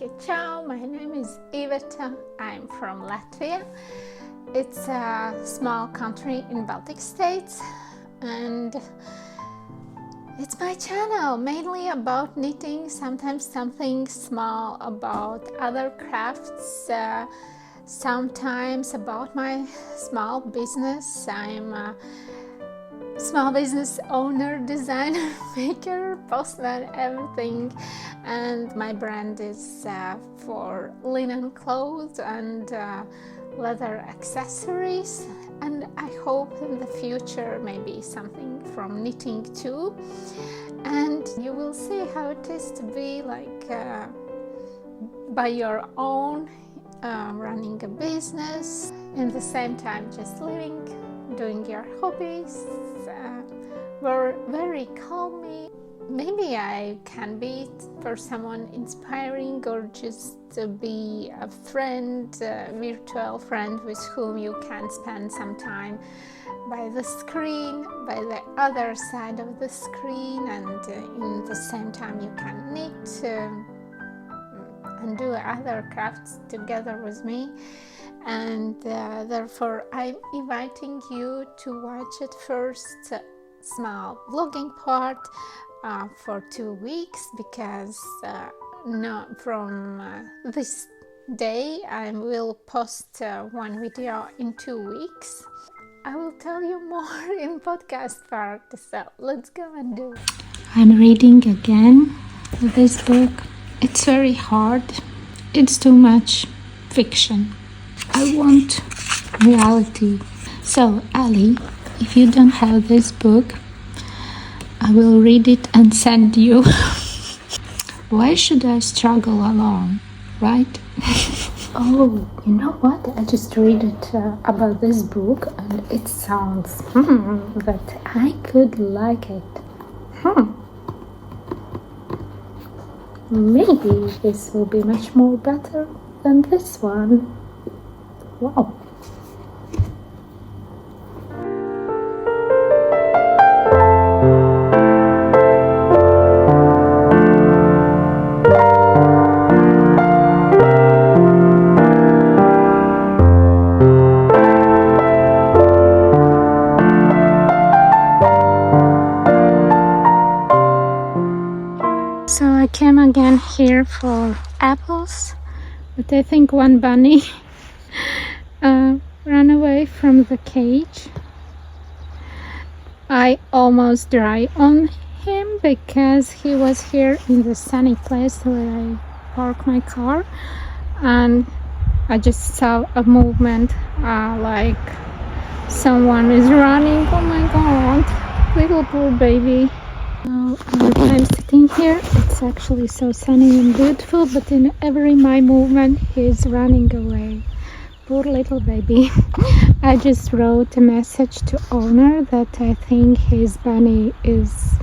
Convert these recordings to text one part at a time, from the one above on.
Ciao, my name is Iveta. I'm from Latvia. It's a small country in Baltic states, and it's my channel mainly about knitting, sometimes something small about other crafts, sometimes about my small business. I'm a small business owner, designer, maker, postman, everything, and my brand is for linen clothes and leather accessories, and I hope in the future maybe something from knitting too. And you will see how it is to be like by your own, running a business, in the same time just living, doing your hobbies, were very calming. Maybe I can be for someone inspiring, or just to be a friend, a virtual friend with whom you can spend some time by the screen, by the other side of the screen, and in the same time you can knit and do other crafts together with me. And therefore I'm inviting you to watch it first, small vlogging part for 2 weeks, because from this day I will post one video in 2 weeks. I will tell you more in podcast part, so let's go and do it. I'm reading again this book. It's very hard. It's too much fiction. I want reality. So, Ali, if you don't have this book, I will read it and send you. Why should I struggle alone, right? Oh, you know what? I just read it about this book, and it sounds that I could like it. Maybe this will be much more better than this one. Wow. So I came again here for apples, but I think one bunny ran away from the cage. I almost dry on him because he was here in the sunny place where I park my car, and I just saw a movement like someone is running. Oh my god, little poor baby. Every time sitting here, it's actually so sunny and beautiful, but in every my movement he's running away. Poor little baby. I just wrote a message to owner that I think his bunny is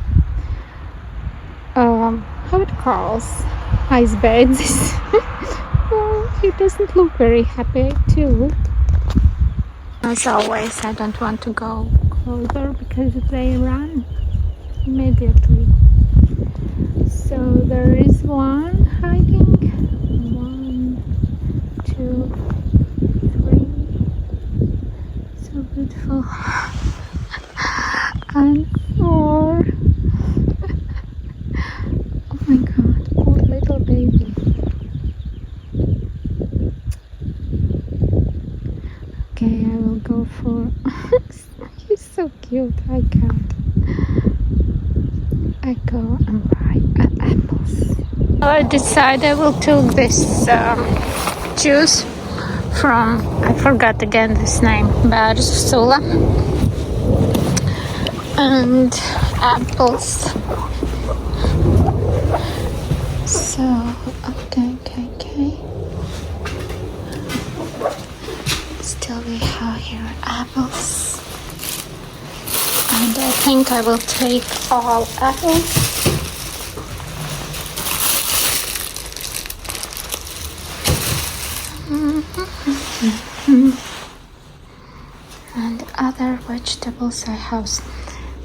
how it calls ice beds. Well, he doesn't look very happy too. As always, I don't want to go closer because they run immediately. So there is one hiding. 1, 2, 3. So beautiful. And 4. Oh my god, poor little baby. Okay, I will go for he's so cute. I can't. I go and buy apples. I decided I will take this juice from, I forgot again this name, Barsula, and apples. So, okay. Still we have here apples. And I think I will take all apples. And other vegetables I have.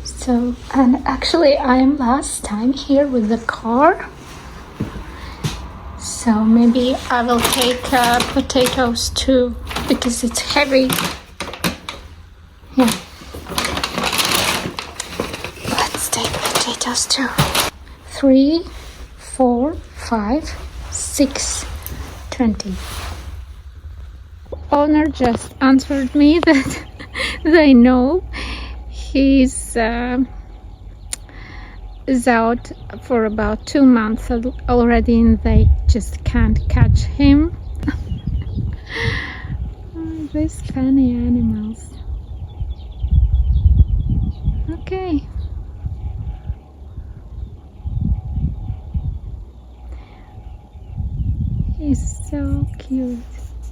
So, and actually I am last time here with the car. So maybe I will take potatoes too, because it's heavy. Yeah. Let's take potatoes too. 3, 4, 5, 6, 20. Owner just answered me that they know he's is out for about 2 months already, and they just can't catch him. Oh, these funny animals. Okay. He's so cute.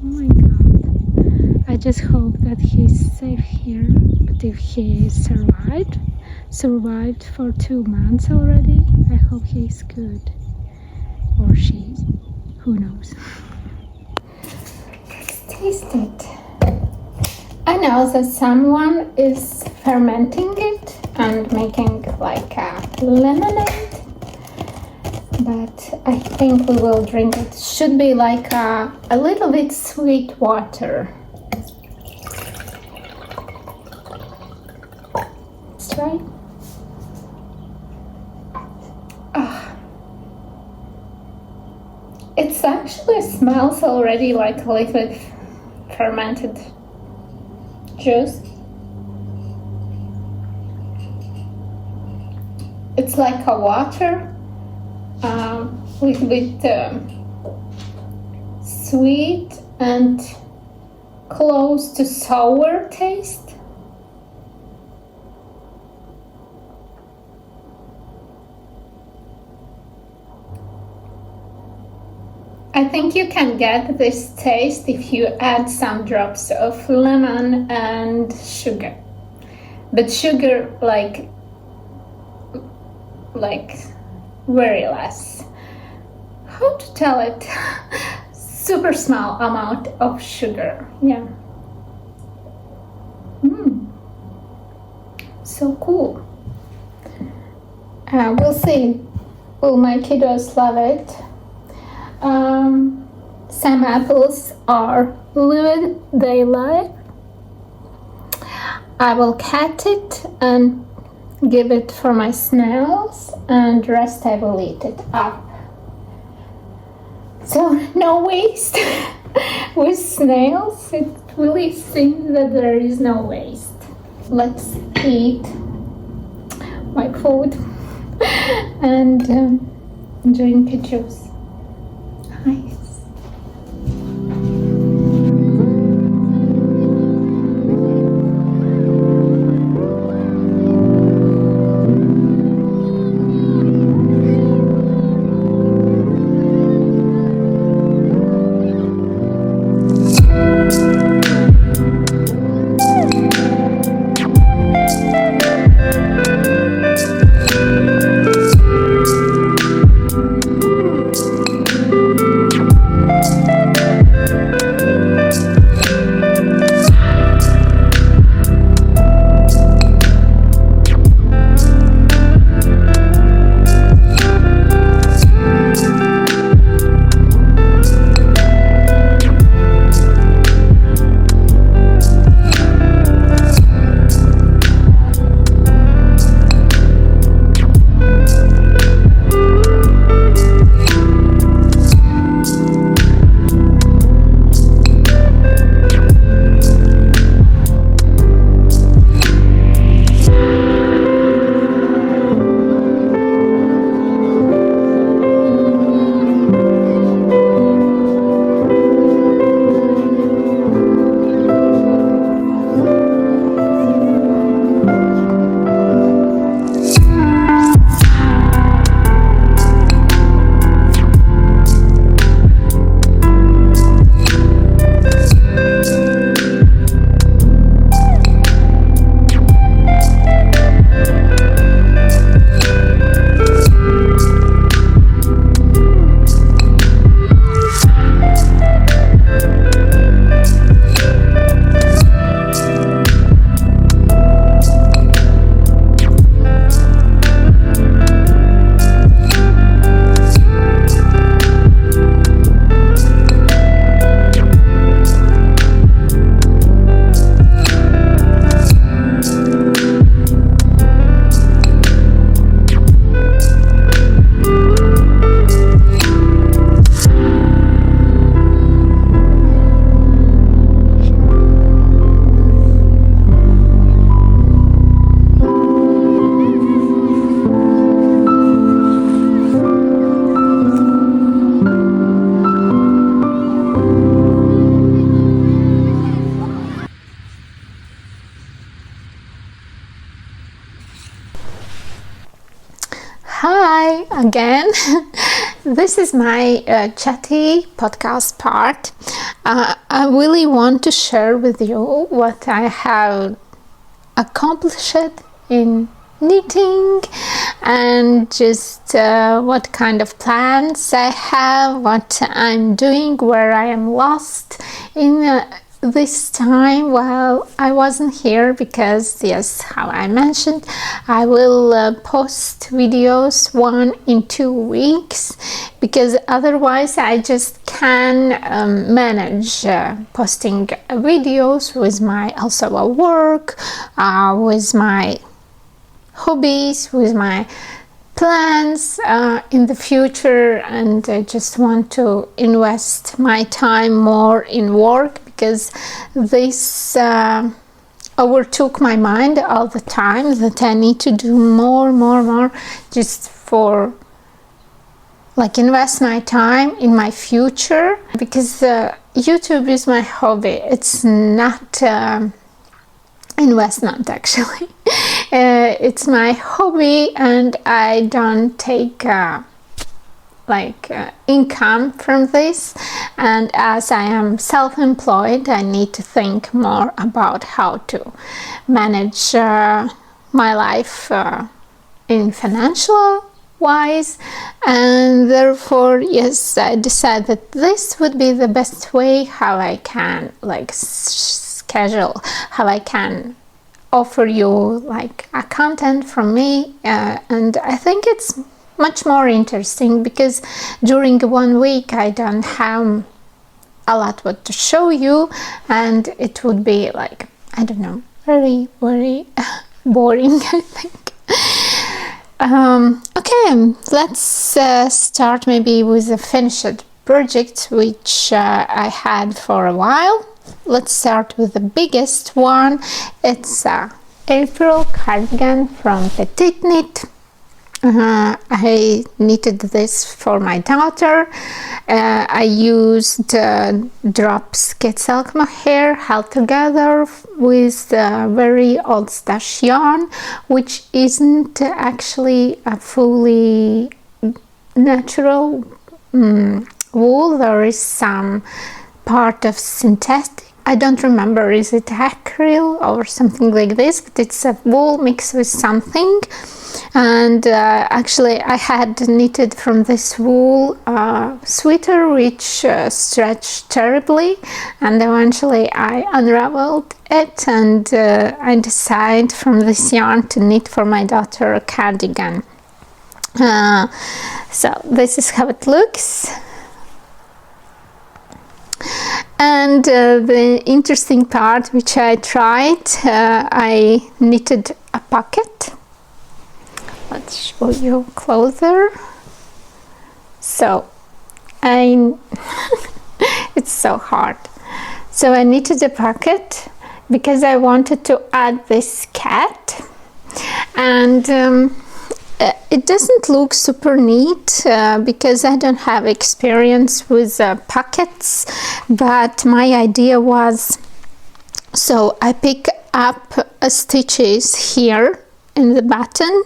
Oh my god. I just hope that he's safe here. But if he survived for 2 months already, I hope he's good. Or she. Who knows? Let's taste it. I know that someone is fermenting it and making like a lemonade, but I think we will drink it. Should be like a little bit sweet water. Let's try. It actually smells already like a little bit fermented juice. It's like a water, little bit sweet and close to sour taste. I think you can get this taste if you add some drops of lemon and sugar, but sugar like very less. How to tell it? Super small amount of sugar. Yeah. So cool. We'll see. Will my kiddos love it? Some apples are livid, they like. I will cut it and give it for my snails, and the rest I will eat it up. So no waste. With snails, it really seems that there is no waste. Let's eat my food and drink a juice. Nice. Hi again. This is my chatty podcast part. I really want to share with you what I have accomplished in knitting and just what kind of plans I have, what I'm doing, where I am lost in this time while I wasn't here, because yes, how I mentioned, I will post videos 1 in 2 weeks, because otherwise I just can manage posting videos with my also work, with my hobbies, with my plans in the future, and I just want to invest my time more in work, because this overtook my mind all the time, that I need to do more just for like invest my time in my future, because YouTube is my hobby. It's not investment actually. It's my hobby, and I don't take income from this, and as I am self-employed, I need to think more about how to manage my life in financial wise, and therefore yes, I decided that this would be the best way how I can schedule, how I can offer you like a content from me, and I think it's much more interesting, because during 1 week I don't have a lot what to show you, and it would be like, I don't know, very boring, I think. Okay, let's start maybe with a finished project which I had for a while. Let's start with the biggest one. It's a April cardigan from Petite Knit. I knitted this for my daughter. I used Drops Fiesta hair held together with very old stash yarn, which isn't actually a fully natural wool. There is some part of synthetic. I don't remember, is it acrylic or something like this, but it's a wool mixed with something. And actually I had knitted from this wool sweater which stretched terribly, and eventually I unraveled it, and I decided from this yarn to knit for my daughter a cardigan. So this is how it looks. And the interesting part which I tried, I knitted a pocket. Let's show you closer. So it's so hard. So I knitted a pocket because I wanted to add this cat, and it doesn't look super neat because I don't have experience with pockets, but my idea was, so I pick up stitches here in the button,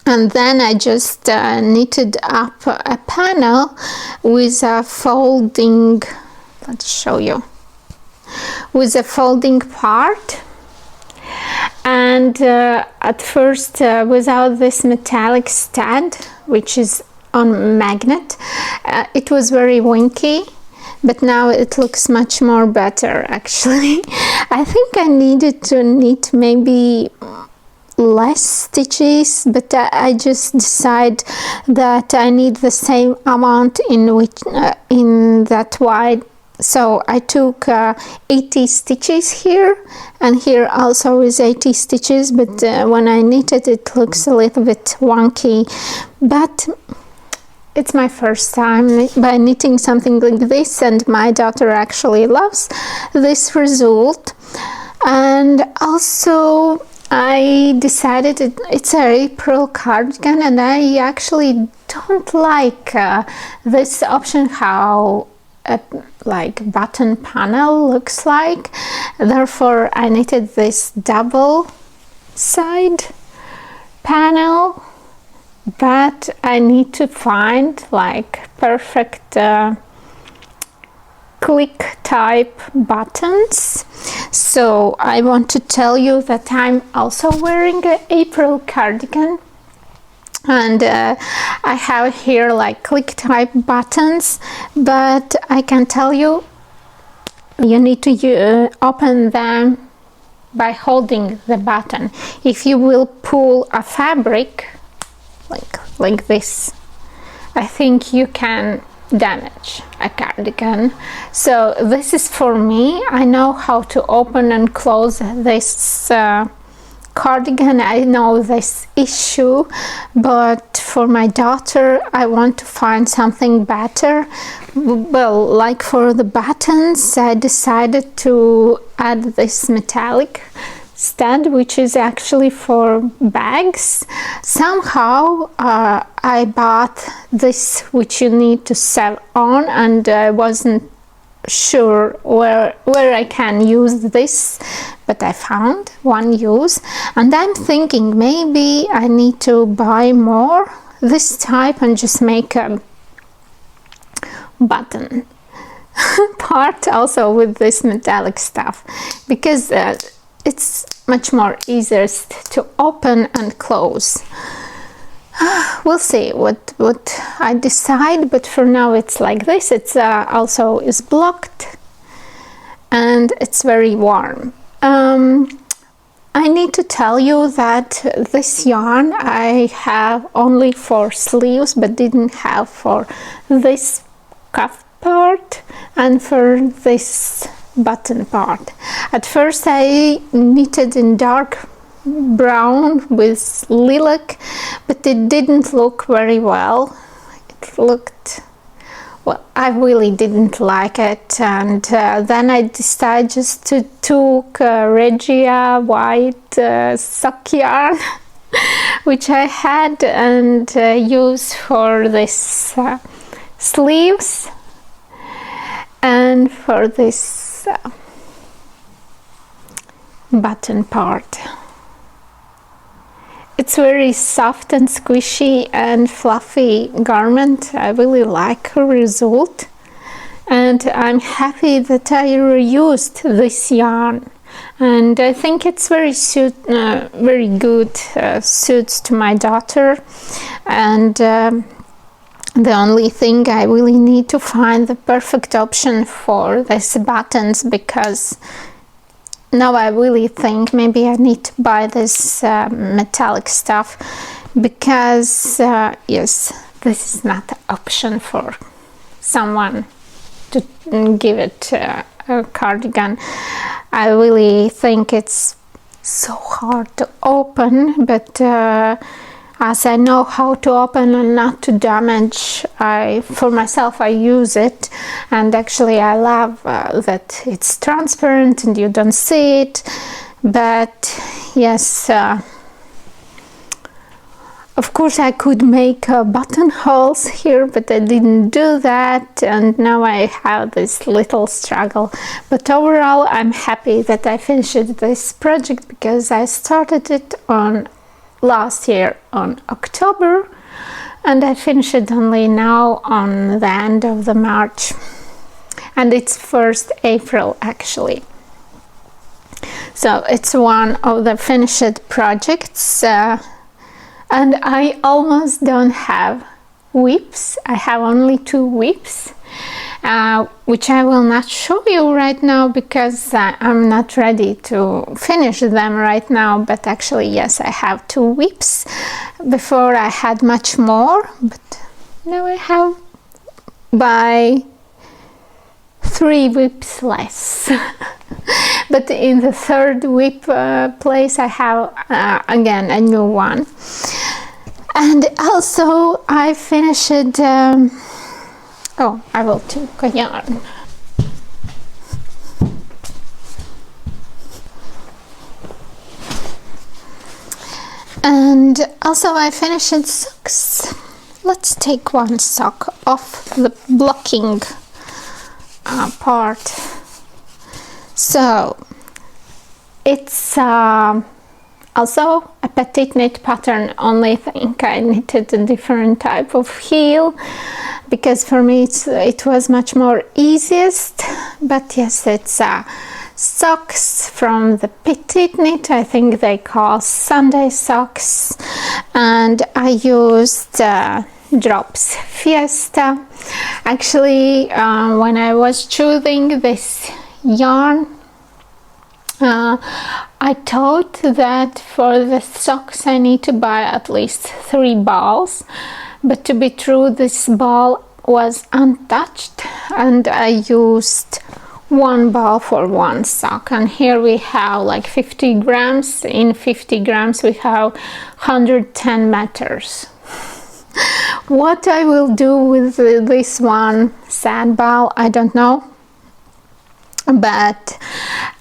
and then I just knitted up a panel with a folding, let's show you, with a folding part. And at first, without this metallic stud, which is on magnet, it was very winky, but now it looks much more better actually. I think I needed to knit maybe less stitches, but I just decide that I need the same amount in which in that wide. So I took 80 stitches here, and here also is 80 stitches, but when I knit it, it looks a little bit wonky, but it's my first time by knitting something like this, and my daughter actually loves this result. And also I decided it's a April cardigan, and I actually don't like this option how like button panel looks like. Therefore I knitted this double side panel, but I need to find like perfect click type buttons. So I want to tell you that I'm also wearing an April cardigan, and I have here like click type buttons, but I can tell you, you need to open them by holding the button. If you will pull a fabric like this, I think you can damage a cardigan. So this is for me. I know how to open and close this cardigan. I know this issue, but for my daughter I want to find something better. Well, like for the buttons, I decided to add this metallic stud, which is actually for bags. Somehow I bought this, which you need to sew on, and I wasn't sure where I can use this, but I found one use, and I'm thinking maybe I need to buy more this type and just make a button part also with this metallic stuff, because it's much more easier to open and close. We'll see what I decide, but for now it's like this. It's also is blocked, and it's very warm. I need to tell you that this yarn I have only for sleeves, but didn't have for this cuff part and for this button part. At first I knitted in dark brown with lilac, but it didn't look very well. It looked, well, I really didn't like it, and then I decided just to took Regia white sock yarn which I had, and used for this sleeves and for this button part. It's very soft and squishy and fluffy garment. I really like her result, and I'm happy that I reused this yarn, and I think it's very good suits to my daughter. And the only thing I really need to find the perfect option for these buttons, because now I really think maybe I need to buy this metallic stuff, because yes, this is not an option for someone to give it a cardigan. I really think it's so hard to open, but as I know how to open and not to damage, for myself I use it, and actually I love that it's transparent and you don't see it. But yes, of course I could make buttonholes here, but I didn't do that, and now I have this little struggle. But overall I'm happy that I finished this project, because I started it on last year on October, and I finished it only now on the end of the March, and it's 1st April actually. So it's one of the finished projects, and I almost don't have whips. I have only 2 whips, which I will not show you right now because I'm not ready to finish them right now. But actually, yes, I have 2 whips. Before I had much more, but now I have by 3 whips less. But in the 3rd whip place I have again a new one. And also I finished oh, I will take a yarn. And also I finished socks. Let's take one sock off the blocking part. So it's also a Petite Knit pattern, only think I knitted a different type of heel because for me it was much more easiest. But yes, it's socks from the Petite Knit. I think they call Sunday socks, and I used Drops Fiesta. Actually, when I was choosing this yarn, I thought that for the socks I need to buy at least 3 balls, but to be true, this ball was untouched and I used 1 ball for 1 sock. And here we have like 50 grams. In 50 grams we have 110 meters. What I will do with this one sad ball, I don't know. But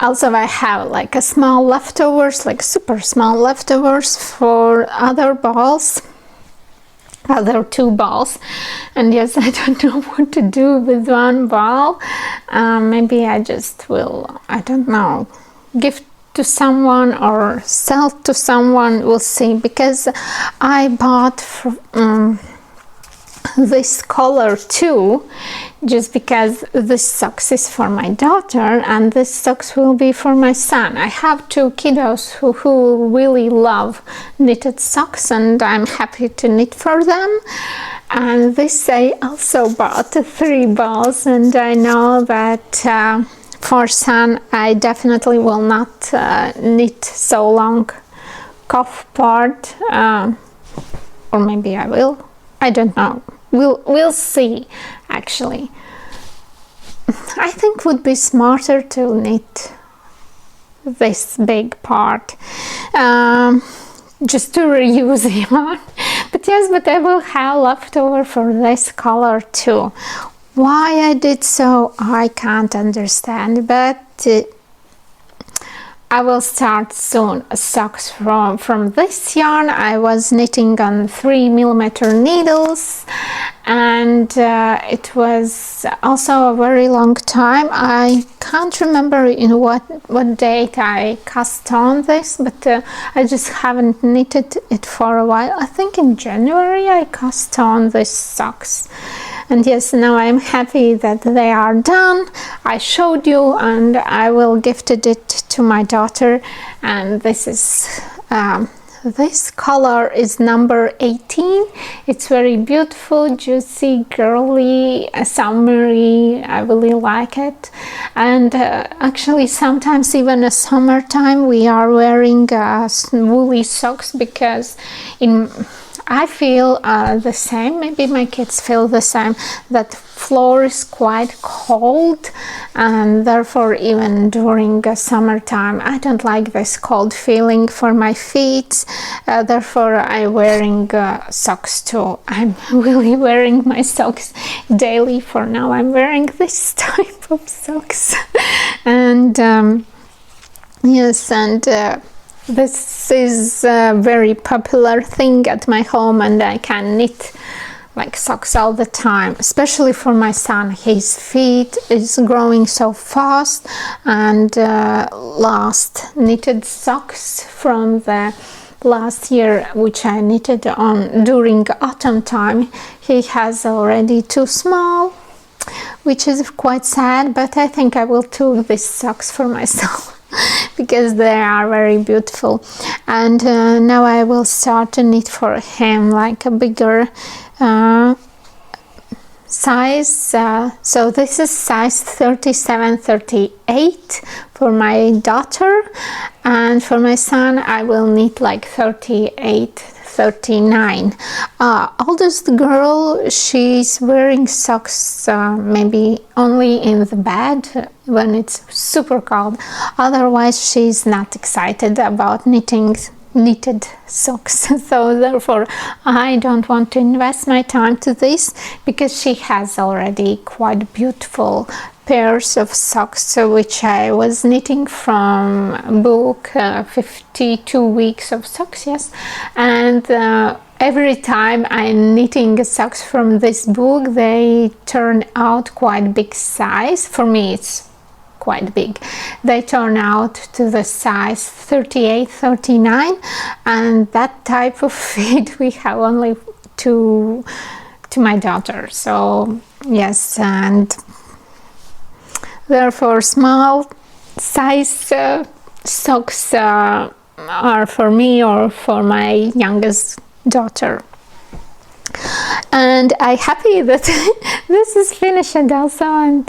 also I have like a small leftovers, like super small leftovers for other balls, other 2 balls. And yes, I don't know what to do with 1 ball. Maybe I just will, I don't know, give to someone or sell to someone, we'll see, because I bought this color too, just because this socks is for my daughter and this socks will be for my son. I have 2 kiddos who really love knitted socks, and I'm happy to knit for them. And this I also bought 3 balls, and I know that for son I definitely will not knit so long cuff part, or maybe I will, I don't know. We'll see. Actually, I think would be smarter to knit this big part, just to reuse yarn. But yes, but I will have leftover for this color too. Why I did so, I can't understand, but I will start soon socks from this yarn. I was knitting on 3mm needles, and it was also a very long time. I can't remember in what date I cast on this, but I just haven't knitted it for a while. I think in January I cast on these socks. And yes, now I'm happy that they are done. I showed you, and I will gifted it to my daughter. And this is this color is number 18. It's very beautiful, juicy, girly, summery. I really like it. And actually sometimes even in summertime we are wearing woolly socks, because I feel the same, maybe my kids feel the same, that floor is quite cold, and therefore even during summertime I don't like this cold feeling for my feet, therefore I'm wearing socks too. I'm really wearing my socks daily. For now I'm wearing this type of socks. And yes, and this is a very popular thing at my home, and I can knit like socks all the time, especially for my son. His feet is growing so fast, and last knitted socks from the last year, which I knitted on during autumn time, he has already 2 small, which is quite sad, but I think I will do these socks for myself. Because they are very beautiful. And now I will start to knit for him like a bigger size. So this is size 37-38 for my daughter, and for my son I will knit like 38-39. Oldest girl, she's wearing socks maybe only in the bed when it's super cold. Otherwise she's not excited about knitted socks. So therefore I don't want to invest my time to this, because she has already quite beautiful pairs of socks which I was knitting from book 52 weeks of socks, yes. And every time I'm knitting socks from this book, they turn out quite big size. For me it's quite big. They turn out to the size 38, 39, and that type of feet we have only to my daughter. So yes, and therefore small size socks are for me or for my youngest daughter. And I'm happy that this is finished also, and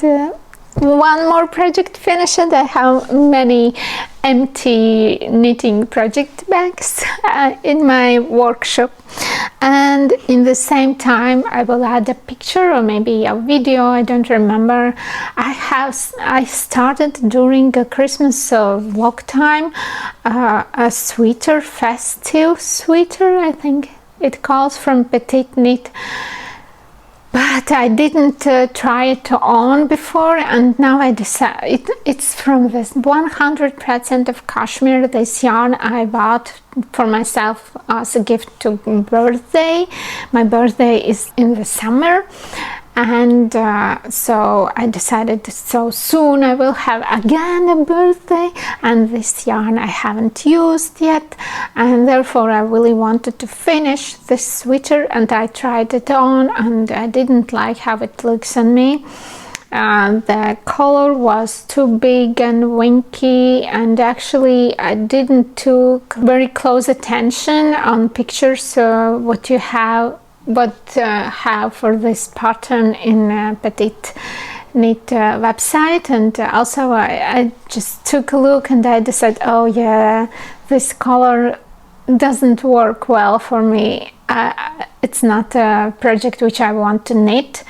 one more project finished. I have many empty knitting project bags in my workshop, and in the same time I will add a picture or maybe a video, I don't remember. I started during a Christmas vlog time a sweater, festive sweater, I think it calls, from Petite Knit, but I didn't try it on before, and now I decided it's from this 100% of cashmere. This yarn I bought for myself as a gift to birthday. My birthday is in the summer, and so I decided so soon I will have again a birthday, and this yarn I haven't used yet, and therefore I really wanted to finish this sweater, and I tried it on and I didn't like how it looks on me. The color was too big and winky, and actually I didn't took very close attention on pictures what you have for this pattern in Petite Knit website, and also I just took a look and I decided, oh yeah, this color doesn't work well for me. It's not a project which I want to knit,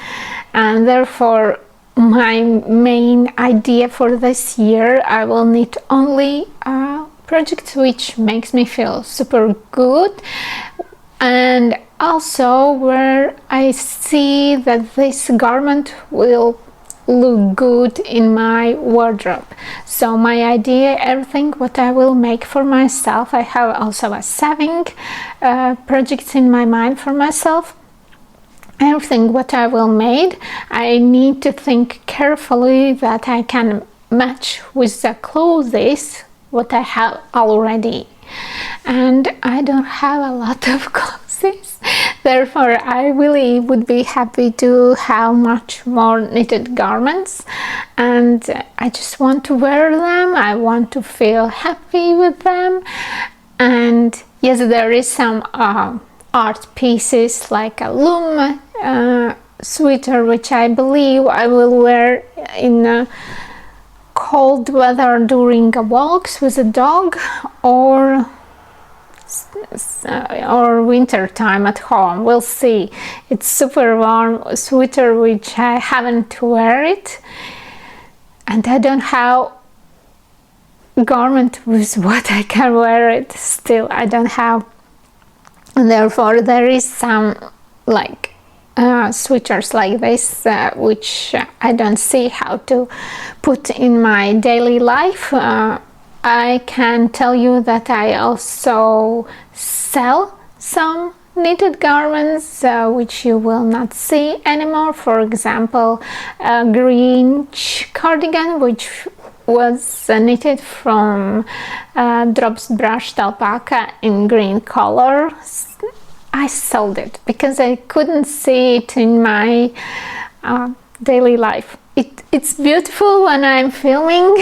and therefore my main idea for this year, I will knit only projects which makes me feel super good, and also where I see that this garment will look good in my wardrobe. So my idea, everything what I will make for myself, I have also a saving projects in my mind for myself. Everything what I will make, I need to think carefully that I can match with the clothes what I have already, and I don't have a lot of clothes. Therefore I really would be happy to have much more knitted garments, and I just want to wear them. I want to feel happy with them. And yes, there is some art pieces like a loom sweater which I believe I will wear in cold weather during a walks with a dog, or winter time at home. We'll see. It's super warm sweater which I haven't wear it, and I don't have garment with what I can wear it. Still I don't have, and therefore there is some like sweaters like this which I don't see how to put in my daily life. I can tell you that I also sell some knitted garments which you will not see anymore. For example, a green cardigan which was knitted from Drops brushed alpaca in green color. I sold it because I couldn't see it in my daily life. It's beautiful when I'm filming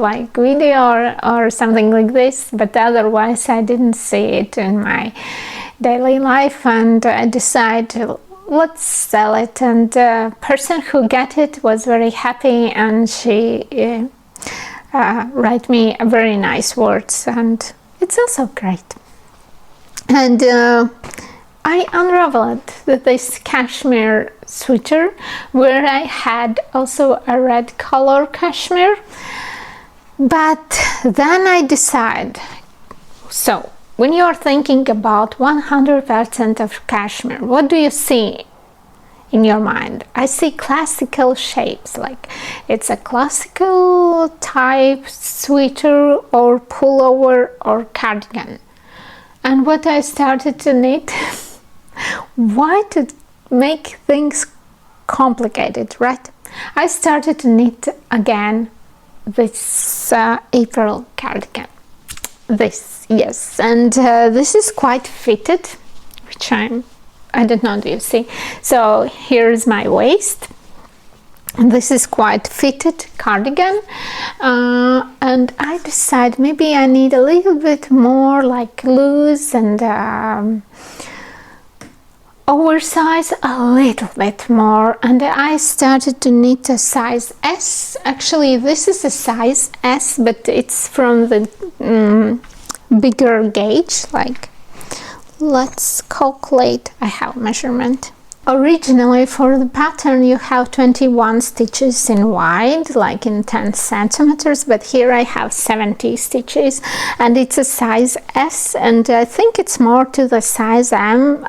like video or something like this, but otherwise I didn't see it in my daily life, and I decided let's sell it. And the person who got it was very happy, and she write me a very nice words, and it's also great. And I unraveled this cashmere sweater where I had also a red color cashmere, but then I decided, so when you are thinking about 100% of cashmere, what do you see in your mind? I see classical shapes, like it's a classical type sweater or pullover or cardigan. And what I started to knit, why to make things complicated, right? I started to knit again this April cardigan. This, yes, and this is quite fitted, which I don't know, do you see? So here's my waist. This is quite fitted cardigan, and I decided maybe I need a little bit more like loose and oversize a little bit more, and I started to knit a size S. Actually this is a size S, but it's from the bigger gauge. Like, let's calculate. I have measurement. Originally for the pattern you have 21 stitches in wide, like in 10 centimeters, but here I have 70 stitches, and it's a size S, and I think it's more to the size M.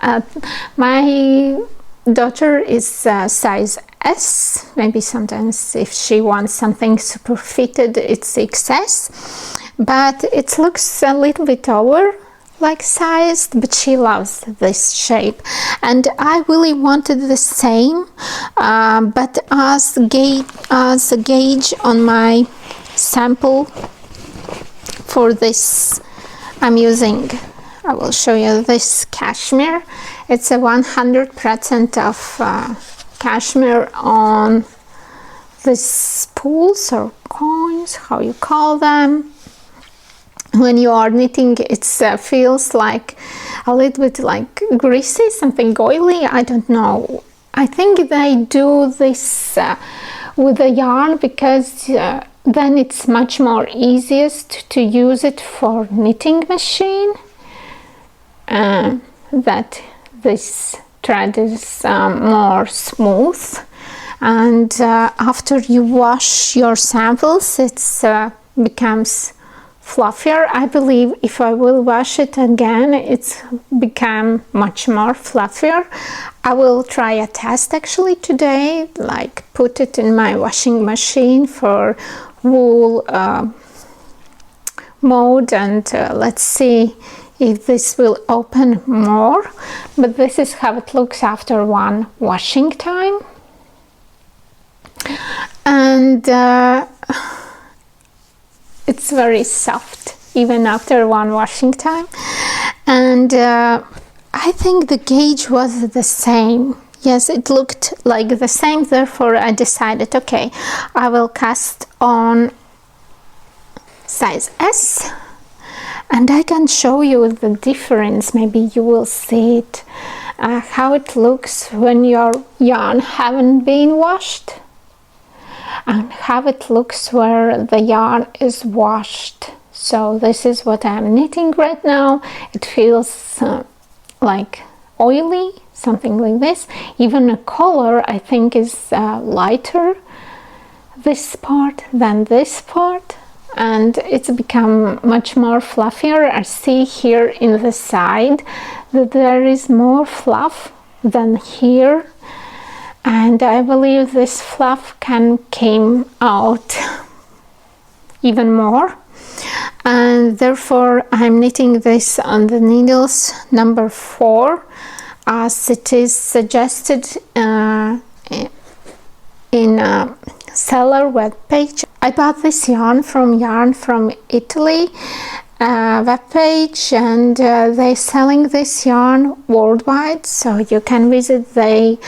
My daughter is size S. Maybe sometimes if she wants something super fitted it's XS, but it looks a little bit over like sized, but she loves this shape, and I really wanted the same, but as a gauge on my sample for this I'm using, I will show you this cashmere. It's a 100% of cashmere on these spools or coins, how you call them. When you are knitting, it feels like a little bit like greasy, something oily, I don't know. I think they do this with the yarn because then it's much more easiest to use it for knitting machine, that this thread is more smooth, and after you wash your samples it becomes fluffier. I believe if I will wash it again it's become much more fluffier. I will try a test actually today, like put it in my washing machine for wool mode, and let's see if this will open more. But this is how it looks after one washing time, and it's very soft even after one washing time, and I think the gauge was the same. Yes, it looked like the same, therefore I decided, okay, I will cast on size S, and I can show you the difference. Maybe you will see it, how it looks when your yarn haven't been washed, and how it looks where the yarn is washed. So this is what I'm knitting right now. It feels like oily, something like this. Even the color I think is lighter this part than this part, and it's become much more fluffier. I see here in the side that there is more fluff than here, and I believe this fluff came out even more, and therefore I'm knitting this on the needles number 4 as it is suggested in a seller web page. I bought this yarn from Italy webpage, and they're selling this yarn worldwide, so you can visit the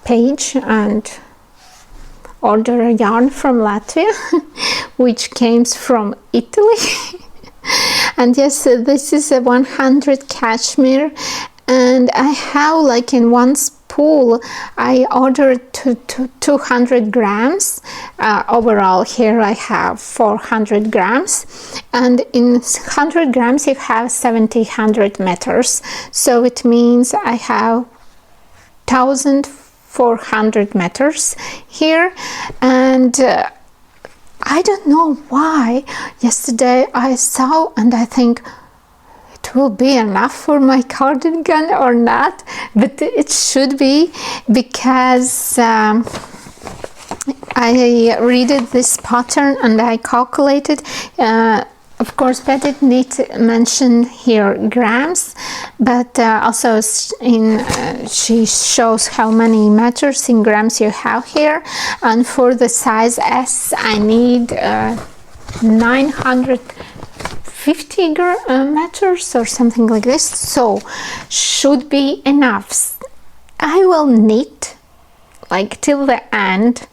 page and order a yarn from Latvia which came from Italy. And yes, this is a 100 cashmere, and I have, like, in one spool I ordered 200 grams. Overall here I have 400 grams, and in 100 grams you have 100 meters, so it means I have 1400 meters here. And I don't know why yesterday I saw and I think it will be enough for my cardigan or not, but it should be, because I read this pattern and I calculated Of course, Petite Knit mentioned here grams, but also she shows how many meters in grams you have here. And for the size S, I need 950 meters or something like this, so should be enough. I will knit like till the end,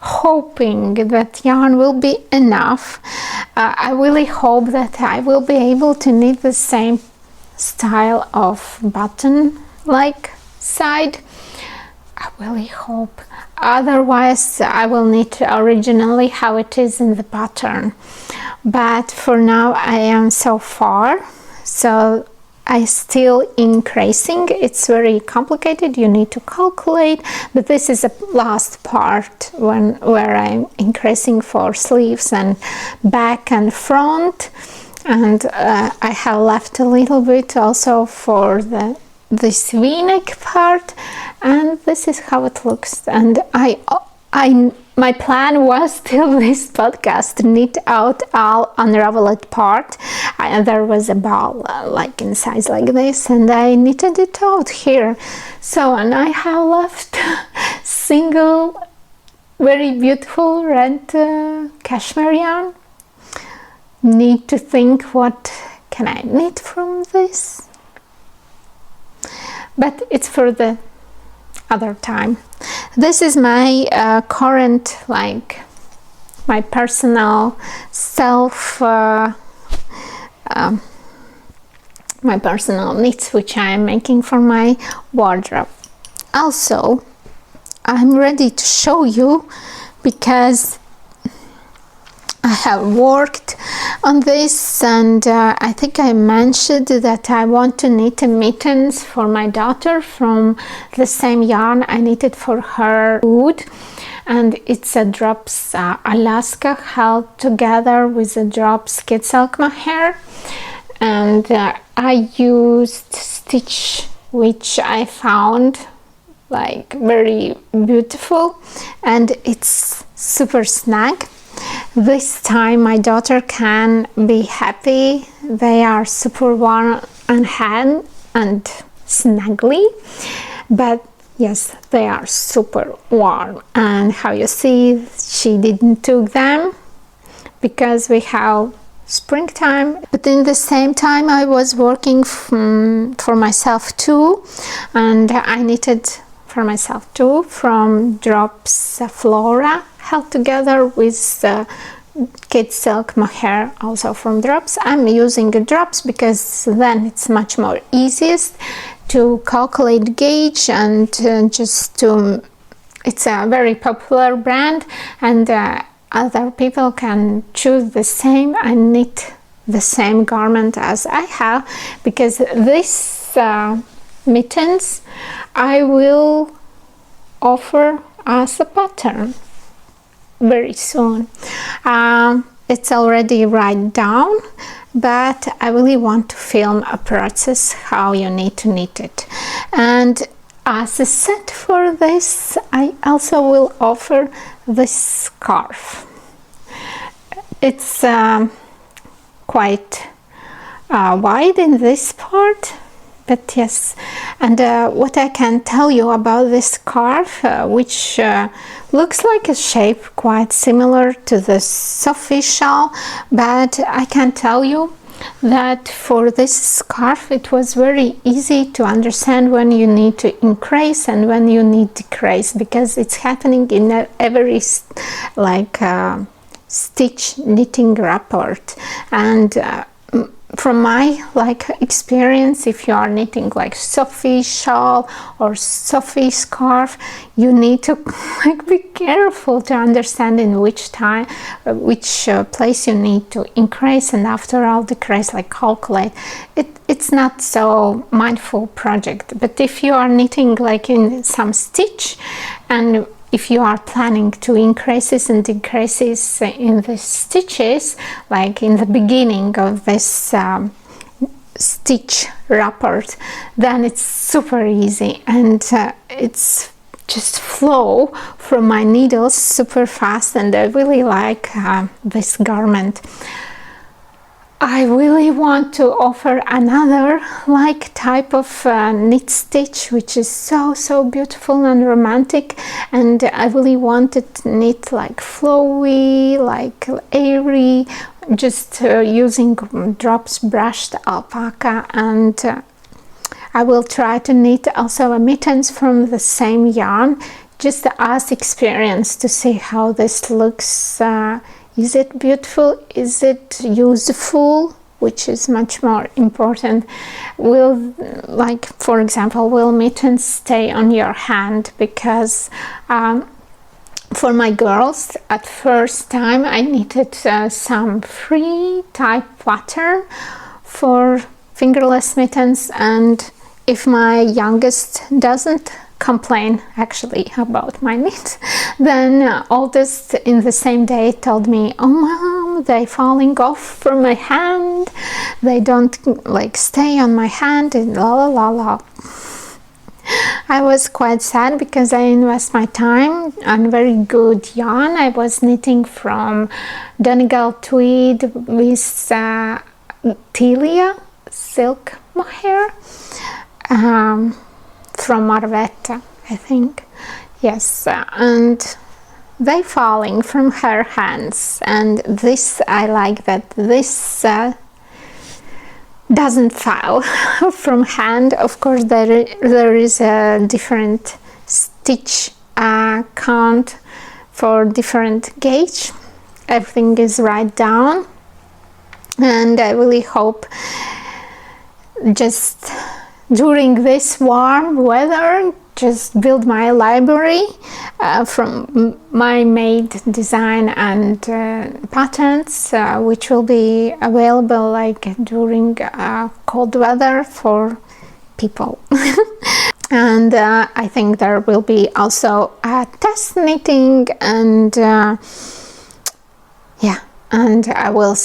hoping that yarn will be enough. I really hope that I will be able to knit the same style of button like side. I really hope. Otherwise I will knit originally how it is in the pattern, but for now I am so far, so I still increasing. It's very complicated, you need to calculate, but this is the last part where I'm increasing for sleeves and back and front, and I have left a little bit also for this v-neck part, and this is how it looks. And my plan was till this podcast to knit out all unraveled part. There was a ball like in size like this, and I knitted it out here. So, and I have left single very beautiful red cashmere yarn. Need to think what can I knit from this, but it's for the other time. This is my current, like my personal self my personal knits which I am making for my wardrobe. Also, I'm ready to show you because I have worked on this, and I think I mentioned that I want to knit a mittens for my daughter from the same yarn I knitted for her wood, and it's a Drops Alaska held together with a Drops Kid Silk Mohair, and I used stitch which I found like very beautiful, and it's super snug. This time my daughter can be happy. They are super warm on hand and snuggly, but yes, they are super warm. And how you see, she didn't took them because we have springtime, but in the same time I was working for myself too, and I knitted for myself too from Drops Flora held together with Kid Silk Mohair, also from Drops. I'm using Drops because then it's much more easiest to calculate gauge, and just to, it's a very popular brand, and other people can choose the same and knit the same garment as I have, because this mittens I will offer as a pattern very soon. It's already right down, but I really want to film a process how you need to knit it. And as a set for this, I also will offer this scarf. It's quite wide in this part, but yes. And what I can tell you about this scarf, which looks like a shape quite similar to the Sophie shawl, but I can tell you that for this scarf it was very easy to understand when you need to increase and when you need to decrease, because it's happening in every like stitch knitting report. And from my like experience, if you are knitting like Sophie shawl or Sophie scarf, you need to like be careful to understand in which time, which place you need to increase, and after all decrease, like calculate. It's not so mindful project. But if you are knitting like in some stitch, and if you are planning to increases and decreases in the stitches, like in the beginning of this stitch report, then it's super easy, and it's just flow from my needles super fast, and I really like this garment. I really want to offer another like type of knit stitch, which is so beautiful and romantic, and I really wanted to knit like flowy, like airy, just using drops brushed alpaca. And I will try to knit also a mittens from the same yarn, just as experience to see how this looks. Is it beautiful? Is it useful? Which is much more important. Will, like for example, will mittens stay on your hand? Because for my girls, at first time I knitted some free type pattern for fingerless mittens, and if my youngest doesn't complain actually about my knit, then oldest in the same day told me, oh mom, they falling off from my hand, they don't like stay on my hand, and la la la la. I was quite sad because I invest my time on very good yarn. I was knitting from Donegal tweed with Tilia silk mohair, from Iveta, I think, yes, and they falling from her hands, and this I like that this doesn't fall from hand. Of course there is a different stitch count for different gauge. Everything is right down, and I really hope just during this warm weather just build my library from my made design and patterns, which will be available like during cold weather for people. And I think there will be also test knitting, and yeah, and I will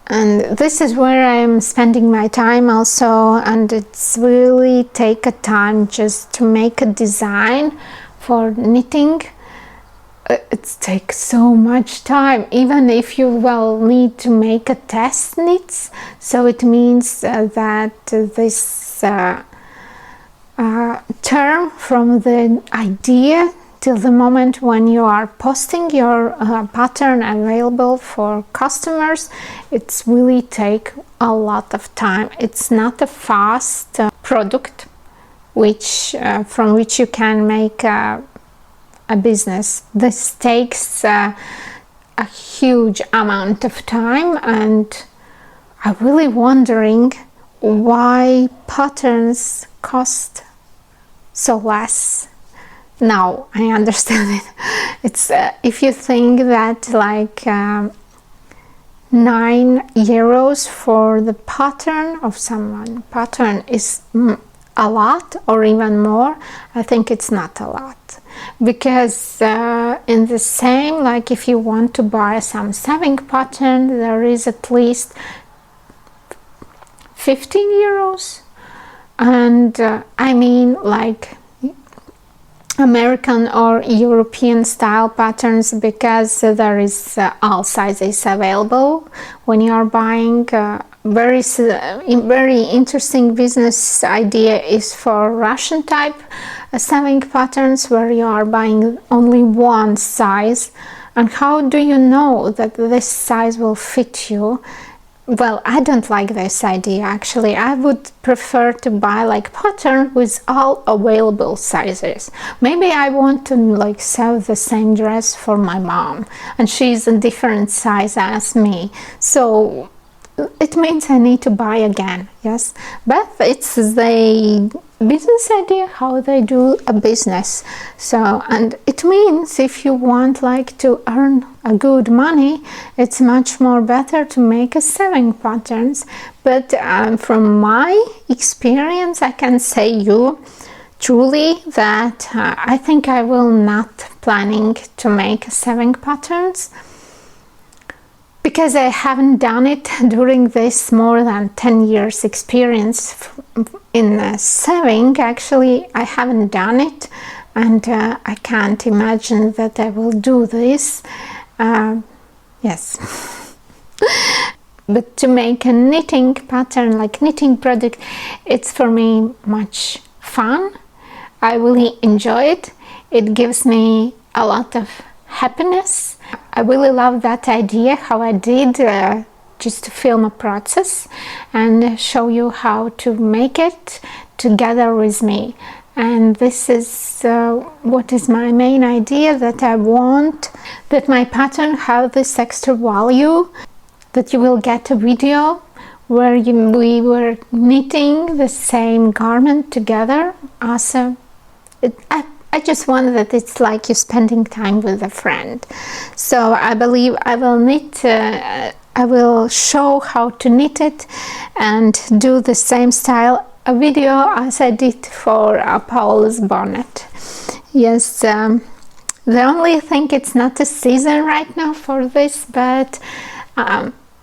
and this is where I'm spending my time also, and it's really take a time just to make a design for knitting. It takes so much time, even if you will need to make a test knits, so it means that this term from the idea till the moment when you are posting your pattern available for customers, it's really take a lot of time. It's not a fast product which from which you can make a business. This takes a huge amount of time, and I'm really wondering why patterns cost so less. Now I understand it. It's if you think that like €9 for the pattern of someone pattern is a lot or even more, I think it's not a lot, because in the same, like if you want to buy some sewing pattern, there is at least €15, and I mean like American or European style patterns, because there is all sizes available when you are buying. Very interesting business idea is for Russian type sewing patterns, where you are buying only one size, and how do you know that this size will fit you? Well, I don't like this idea actually. I would prefer to buy like pattern with all available sizes. Maybe I want to like sew the same dress for my mom, and she's a different size as me, so it means I need to buy again, yes, but it's the business idea how they do a business. So, and it means if you want like to earn a good money, it's much more better to make a sewing patterns. But from my experience, I can say you truly that I think I will not planning to make sewing patterns, because I haven't done it during this more than 10 years experience in sewing. Actually, I haven't done it, and I can't imagine that I will do this. Yes. But to make a knitting pattern, like knitting product, it's for me much fun. I really enjoy it. It gives me a lot of happiness. I really love that idea, how I did just to film a process and show you how to make it together with me. And this is what is my main idea, that I want that my pattern have this extra value, that you will get a video where we were knitting the same garment together. Also, I just want that it's like you're spending time with a friend. So I believe I will knit, I will show how to knit it and do the same style a video as I did for Paul's bonnet. Yes, the only thing, it's not a season right now for this, but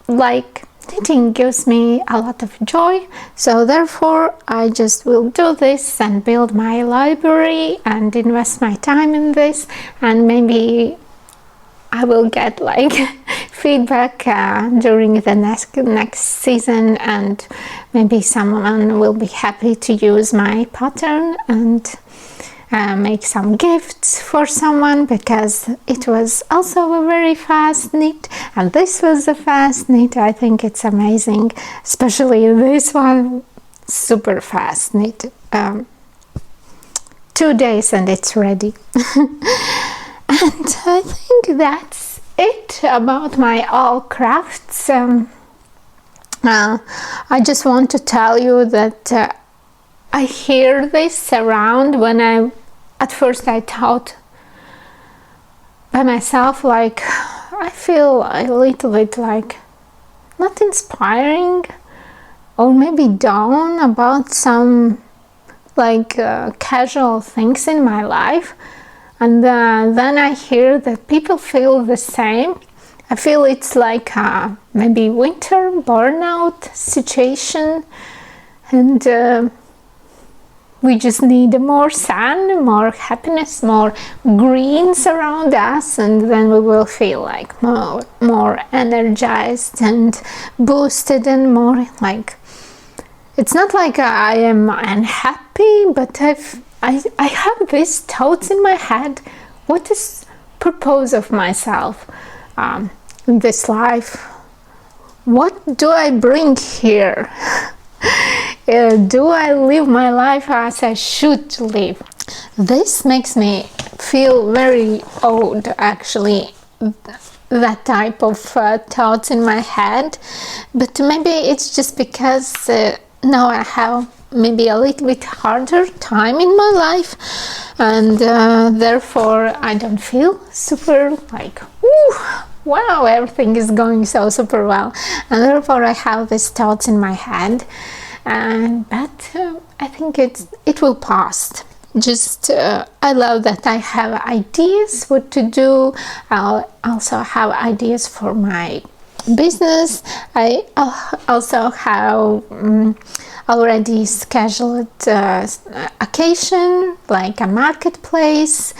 like knitting gives me a lot of joy, so therefore I just will do this and build my library and invest my time in this, and maybe I will get like feedback during the next season, and maybe someone will be happy to use my pattern and make some gifts for someone, because it was also a very fast knit, and this was a fast knit. I think it's amazing, especially this one, super fast knit. 2 days and it's ready. And I think that's it about my all crafts. I just want to tell you that I hear this around. When at first I thought by myself, like I feel a little bit like not inspiring, or maybe down about some like casual things in my life. And then I hear that people feel the same. I feel it's like maybe winter burnout situation, and we just need more sun, more happiness, more greens around us, and then we will feel like more energized and boosted, and more like, it's not like I am unhappy, but I have these thoughts in my head. What is purpose of myself in this life? What do I bring here? Do I live my life as I should live? This makes me feel very old, actually, that type of thoughts in my head. But maybe it's just because now I have maybe a little bit harder time in my life, and therefore I don't feel super like, woo, wow, everything is going so super well, and therefore I have these thoughts in my head. But I think it will pass. Just I love that I have ideas what to do. I'll also have ideas for my business. I also have already scheduled occasion, like a marketplace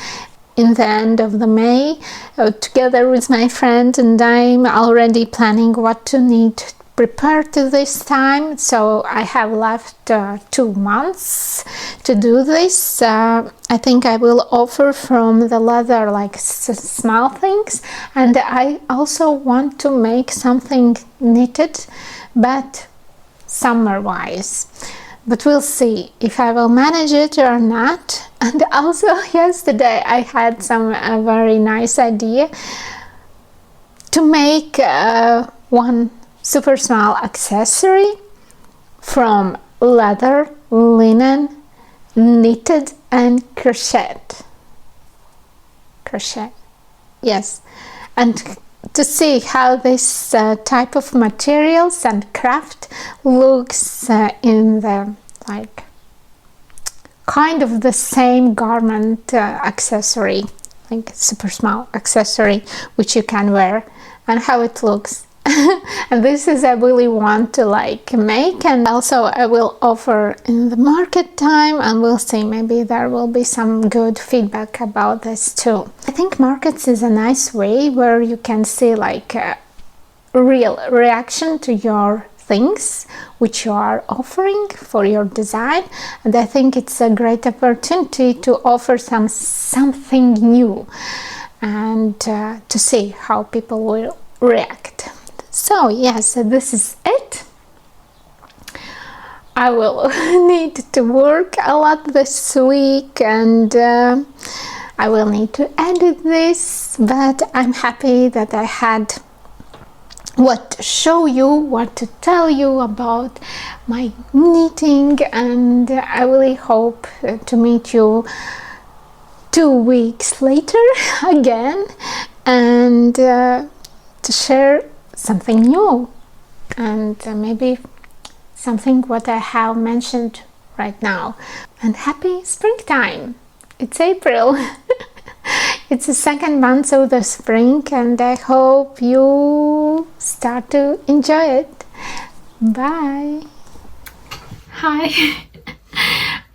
in the end of the May, together with my friend, and I'm already planning what to need prepared to this time. So I have left 2 months to do this. I think I will offer from the leather like small things, and I also want to make something knitted, but summer wise, but we'll see if I will manage it or not. And also yesterday I had some very nice idea to make one super small accessory from leather, linen, knitted and crochet, yes, and to see how this type of materials and craft looks in the like kind of the same garment accessory, like super small accessory which you can wear, and how it looks. And this is I really want to like make, and also I will offer in the market time, and we'll see, maybe there will be some good feedback about this too. I think markets is a nice way where you can see like real reaction to your things which you are offering for your design, and I think it's a great opportunity to offer something new and to see how people will react. So yes, this is it. I will need to work a lot this week, and I will need to edit this, but I'm happy that I had what to show you, what to tell you about my knitting, and I really hope to meet you 2 weeks later again, and to share something new, and maybe something what I have mentioned right now. And happy springtime! It's April. It's the second month of the spring, and I hope you start to enjoy it. Bye! Hi!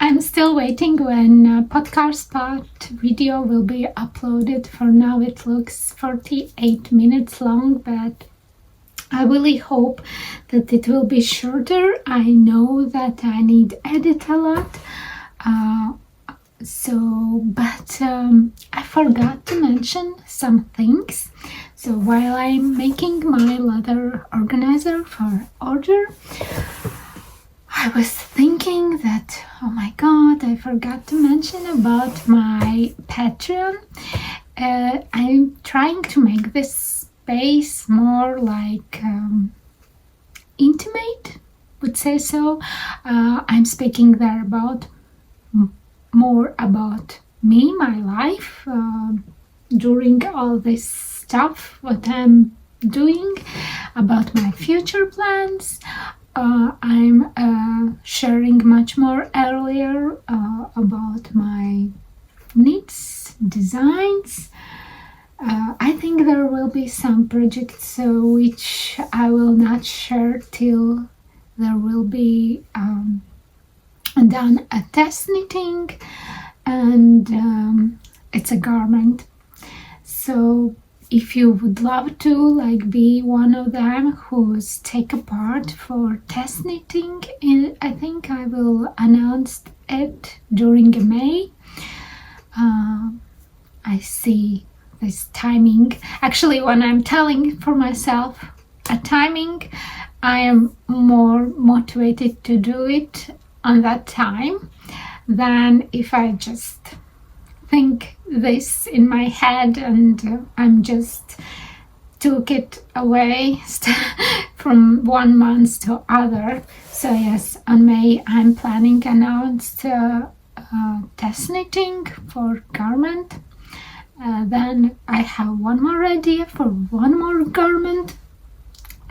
I'm still waiting when podcast part video will be uploaded. For now it looks 48 minutes long, but I really hope that it will be shorter. I know that I need to edit a lot. But I forgot to mention some things. So while I'm making my leather organizer for order, I was thinking that, oh my god, I forgot to mention about my Patreon. I'm trying to make this space more like intimate, would say so. I'm speaking there about more about me, my life, during all this stuff, what I'm doing, about my future plans. I'm sharing much more earlier about my knits, designs. I think there will be some projects which I will not share till there will be done a test knitting, and it's a garment. So if you would love to be one of them who's take a part for test knitting, I think I will announce it during May. I see this timing. Actually, when I'm telling for myself a timing, I am more motivated to do it on that time than if I just think this in my head and I'm just took it away from 1 month to other. So yes, on May I'm planning announced test knitting for garment. Then I have one more idea for one more garment,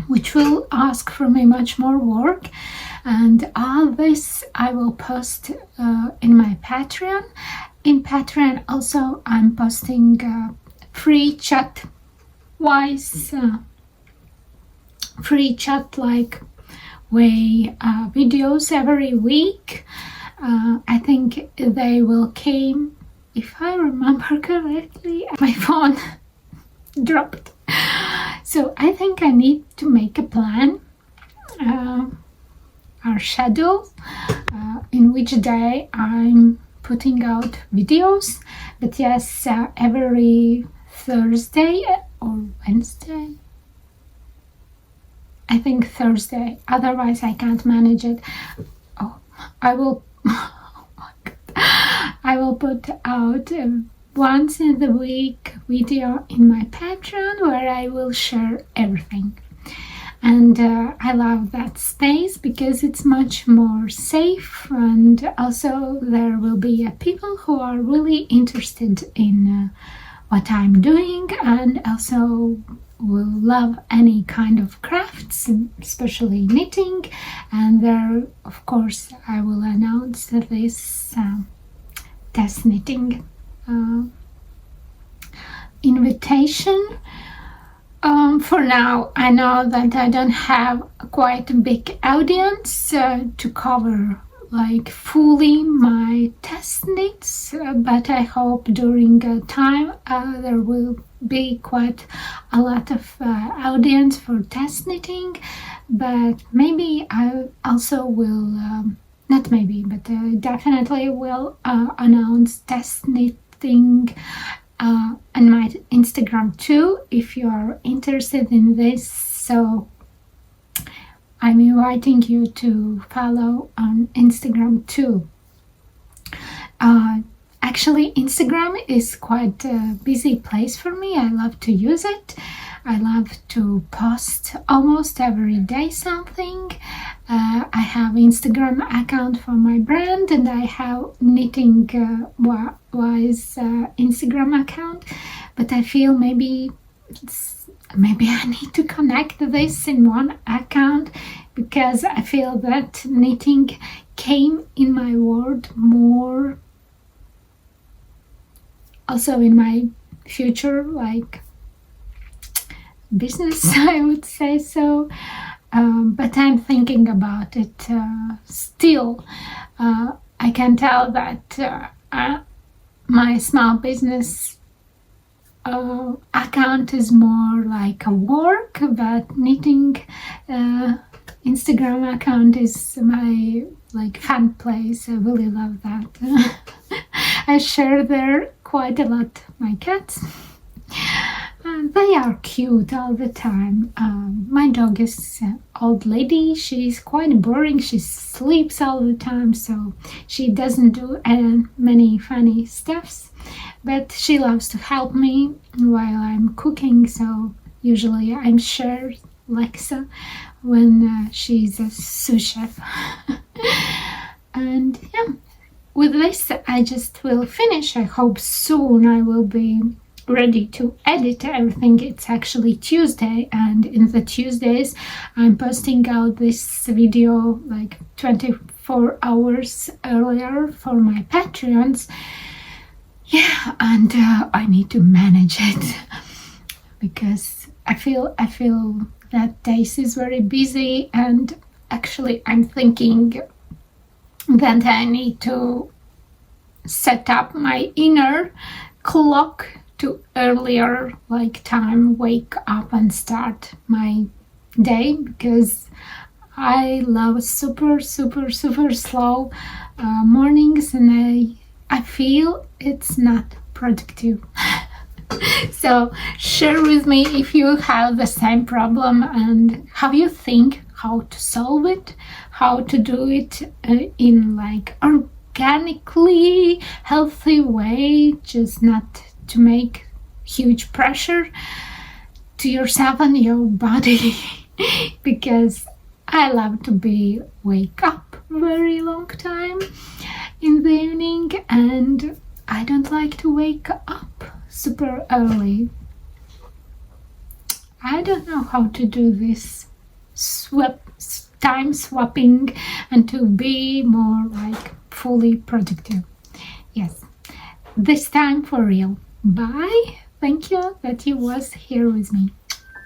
which will ask for me much more work, and all this I will post in my Patreon. In Patreon also I'm posting free chat wise, free chat like way videos every week. I think they will came, if I remember correctly, my phone dropped. So I think I need to make a plan, our schedule, in which day I'm putting out videos. But yes, every Thursday or Wednesday, I think Thursday, otherwise I can't manage it. I will put out once in the week video in my Patreon where I will share everything. And I love that space because it's much more safe, and also there will be people who are really interested in what I'm doing, and also will love any kind of crafts, especially knitting. And there, of course, I will announce this test knitting invitation. For now, I know that I don't have quite a big audience to cover fully my test knits, but I hope during a time there will be quite a lot of audience for test knitting, but maybe I also will, not maybe, but definitely will announce test knitting on my Instagram too, if you are interested in this. So I'm inviting you to follow on Instagram too. Actually, Instagram is quite a busy place for me. I love to use it. I love to post almost every day something. I have Instagram account for my brand, and I have knitting wise Instagram account. But I feel maybe I need to connect this in one account, because I feel that knitting came in my world more, also in my future, like business, I would say so. But I'm thinking about it still. I can tell that my small business account is more like a work, but knitting Instagram account is my like fun place. I really love that. I share there quite a lot my cats. They are cute all the time. My dog is an old lady. She's quite boring. She sleeps all the time, so she doesn't do many funny stuffs. But she loves to help me while I'm cooking, so usually I'm share Lexa when she's a sous chef. And yeah, with this I just will finish. I hope soon I will be ready to edit everything. It's actually Tuesday, and in the Tuesdays I'm posting out this video like 24 hours earlier for my Patreons. Yeah, and I need to manage it because I feel that days is very busy, and actually I'm thinking that I need to set up my inner clock to earlier like time, wake up and start my day, because I love super slow mornings, and I feel it's not productive. So share with me if you have the same problem and how you think how to solve it, how to do it in like organically healthy way, just not to make huge pressure to yourself and your body. Because I love to be wake up very long time in the evening, and I don't like to wake up super early. I don't know how to do this time swapping and to be more like fully productive. Yes, this time for real. Bye. Thank you that you was here with me.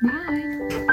Bye.